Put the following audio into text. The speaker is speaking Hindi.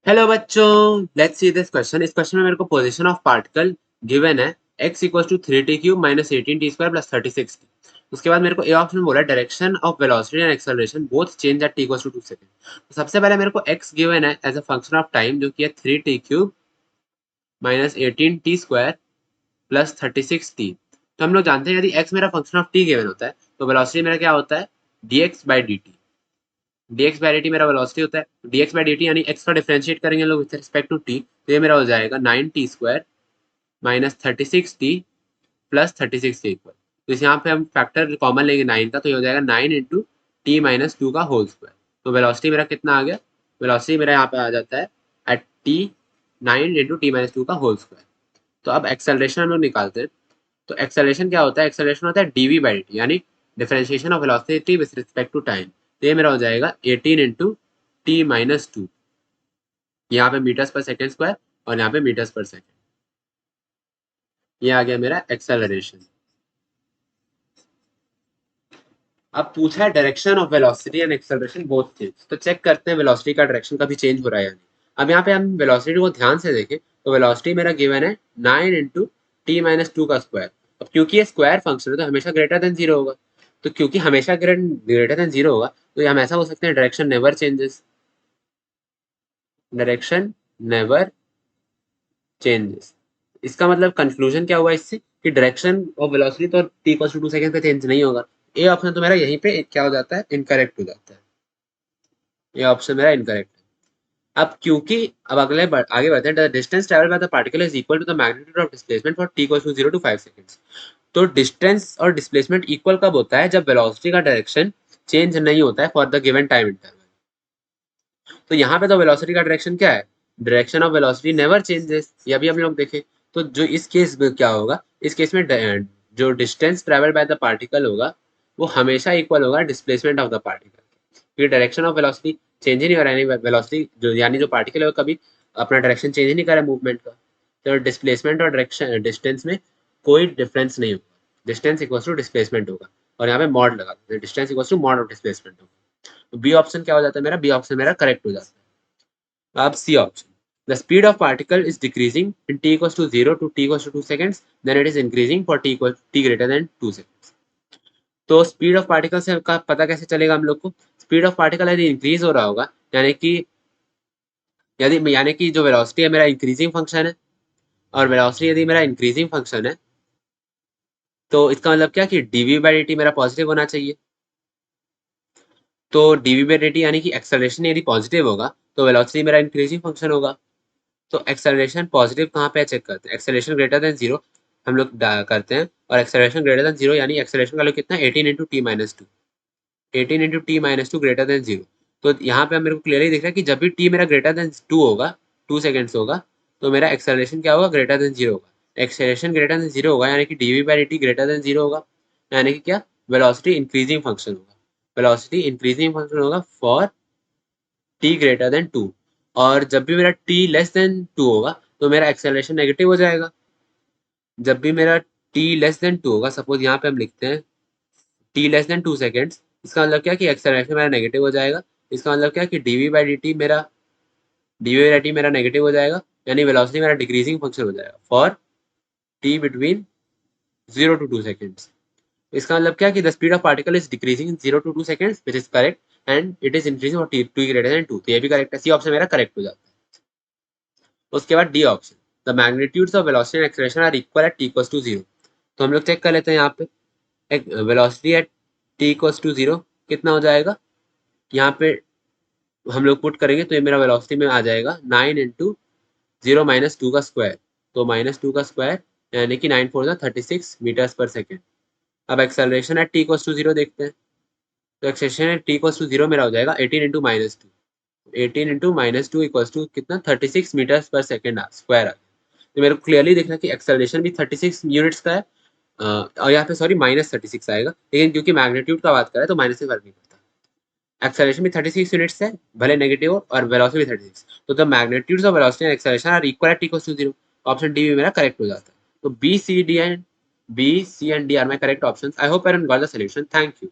हेलो बच्चों, लेट्स सी दिस क्वेश्चन। इस क्वेश्चन में मेरे को पोजीशन ऑफ पार्टिकल गिवन है x equal to 3t³ minus 18t² plus 36t। उसके बाद मेरे को ए ऑप्शन बोला direction of velocity and acceleration both change at t equal to 2 second. तो सबसे पहले मेरे को x गिवन है as a function of time जो कि है 3t³ minus 18t² plus 36t। तो हम लोग जानते हैं यदि x मेरा फंक्शन ऑफ t गिवन होता है तो वेलोसिटी मेरा क्या होता है dx by dt। dx by dt मेरा वेलोसिटी होता है, dx बाई dt यानी x का डिफरेंशिएट करेंगे लोग विद रिस्पेक्ट टू t, तो ये मेरा हो जाएगा 9t² minus 36t plus 36 equal. तो इस यहाँ पे हम फैक्टर कॉमन लेंगे 9 का, तो ये हो जाएगा 9 इंटू टी माइनस 2 का होल स्क्वायर। तो वेलोसिटी मेरा कितना आ गया, वेलोसिटी मेरा यहाँ पे आ जाता है at T 9 into T minus 2 का होल स्क्वायर। तो अब एक्सेलरेशन हम लोग निकालते हैं। तो एक्सेलरेशन क्या होता है, एक्सेलरेशन होता है dv बाई dt यानी differentiation of velocity with respect to time. तो ये मेरा हो जाएगा 18 इंटू टी माइनस 2, यहाँ पे मीटर्स पर सेकेंड स्क्वायर और यहाँ पे मीटर्स पर सेकेंड। ये आ गया मेरा एक्सेलरेशन। अब पूछा है direction of velocity and acceleration both change, तो चेक करते हैं वेलोसिटी का डायरेक्शन कभी चेंज हो रहा है या नहीं। अब यहाँ पे हम वेलोसिटी को ध्यान से देखें तो वेलोसिटी मेरा गिवन है 9 इंटू टी माइनस 2 का स्क्वायर। अब क्योंकि ये स्क्वायर फंक्शन है तो हमेशा ग्रेटर देन जीरो होगा, तो क्योंकि हमेशा ग्रेटर देन जीरो होगा तो हम ऐसा हो सकते हैं direction never changes, direction never changes. इसका मतलब कंक्लूजन क्या हुआ इससे कि डायरेक्शन ऑफ वेलोसिटी तो t इक्वल टू 2 सेकंड पे चेंज नहीं होगा। ए ऑप्शन तो मेरा यहीं पे क्या हो जाता है, इनकरेक्ट हो जाता है। ये ऑप्शन मेरा इनकरेक्ट है। अब क्योंकि अब आगे बढ़ते हैं, the distance travel by the particle is equal to the magnitude of displacement for t equal to 0 to 5 seconds. तो डिस्टेंस और डिस्प्लेसमेंट इक्वल कब होता है, जब वेलोसिटी का डायरेक्शन चेंज नहीं होता है for the given time interval. तो यहाँ पे तो वेलोसिटी का डायरेक्शन क्या है, direction of velocity never changes, ये भी हम लोग देखें। तो जो इस केस में क्या होगा, इस केस में जो distance travel by the particle होगा वो हमेशा इक्वल होगा डिस्प्लेसमेंट ऑफ द पार्टिकल, क्योंकि डायरेक्शन ऑफ वेलोसिटी चेंज ही नहीं हो रहा है, वेलोसिटी जो यानी जो पार्टिकल है वो कभी अपना डायरेक्शन चेंज ही नहीं कर रहा है मूवमेंट का। तो डिस्प्लेसमेंट और डायरेक्शन डिस्टेंस में कोई डिफरेंस नहीं होगा, डिस्टेंस इक्वल टू डिस्प्लेसमेंट होगा। और यहाँ पे मॉड लगा देते हैं, distance equal to mod of displacement होगा। तो बी ऑप्शन क्या हो जाता है मेरा, बी ऑप्शन मेरा करेक्ट हो जाता है। अब C option, the speed of particle is decreasing in t equals to 0 to t equals to 2 seconds, then it is increasing for t greater than 2 seconds। तो स्पीड ऑफ पार्टिकल से का पता कैसे चलेगा हम लोग को, स्पीड ऑफ पार्टिकल यदि इंक्रीज हो रहा होगा यानी कि जो वेलोसिटी है मेरा इंक्रीजिंग फंक्शन है, और वेलोसिटी यदि मेरा इंक्रीजिंग फंक्शन है तो इसका मतलब क्या कि dv बाई dt मेरा पॉजिटिव होना चाहिए। तो dv बाई dt यानी कि एक्सेलरेशन यदि पॉजिटिव होगा तो वेलोसिटी मेरा इंक्रीजिंग फंक्शन होगा। तो एक्सेलरेशन पॉजिटिव कहाँ पे चेक करते हैं, एक्सेलरेशन ग्रेटर देन जीरो हम लोग करते हैं, और एक्सेलरेशन ग्रेटर देन जीरो यानी एक्सेलरेशन का वैल्यू कितना है 18 into T minus 2, 18 into T minus 2 greater than zero. तो यहाँ पे मेरे को क्लियरली दिख रहा है कि जब भी टी मेरा ग्रेटर देन 2 होगा, 2 सेकेंड्स होगा, तो मेरा एक्सेलरेशन क्या होगा, ग्रेटर देन जीरो होगा। एक्सेलरेशन ग्रेटर देन जीरो होगा यानी कि d v by d t greater than zero होगा, यानी कि क्या, वेलोसिटी इंक्रीजिंग फंक्शन होगा, वेलोसिटी इंक्रीजिंग फंक्शन होगा फॉर टी ग्रेटर देन 2। और जब भी मेरा t लेस देन 2 होगा तो मेरा एक्सेलरेशन नेगेटिव हो जाएगा। जब भी मेरा t लेस देन 2 होगा, सपोज यहाँ पे हम लिखते हैं t लेस देन 2 सेकेंड्स, इसका मतलब क्या कि एक्सेलरेशन मेरा नेगेटिव हो जाएगा। इसका मतलब क्या कि dv बाई dt मेरा नेगेटिव हो जाएगा, यानी वेलोसिटी मेरा डिक्रीजिंग फंक्शन हो जाएगा for t between 0 to 2 seconds. इसका मतलब क्या कि the speed of particle is decreasing in 0 to 2 seconds which is correct, and it is increasing for t greater than 2। तो ये भी करेक्ट है, सी ऑप्शन मेरा करेक्ट हो जाता है। उसके बाद D option, the magnitudes of velocity and acceleration are equal at t equals to 0। तो हम लोग चेक कर लेते हैं यहाँ पे, एक velocity at t equals to 0 कितना हो जाएगा, यहाँ पे हम लोग पुट करेंगे तो ये मेरा वेलोसिटी में आ जाएगा 9 इंटू 0 माइनस 2 का स्क्वायर, तो माइनस 2 का स्क्वायर यानी कि 9 4 36 मीटर्स पर सेकेंड। अब acceleration at t equals to 0 देखते हैं, तो acceleration at t equals to 0 मेरा हो जाएगा 18 into minus 2, 18 into minus 2 equals to कितना 36 मीटर्स पर सेकेंड स्क्वायर। तो मेरे को क्लियरली देखना कि एक्सेलरेशन भी 36 यूनिट्स का है, और यहाँ पे सॉरी माइनस 36 आएगा, लेकिन क्योंकि मैग्नीट्यूड का बात करें तो माइनस से फर्क नहीं पड़ता। एक्सेलरेशन भी 36 यूनिट्स है भले नेगेटिव हो, और वेलोसिटी भी 36, तो the magnitudes of velocity and acceleration are equal at t equals to 0। Option D भी मेरा करेक्ट हो जाता है। तो B C and D are my correct options. I hope everyone got the solution. Thank you.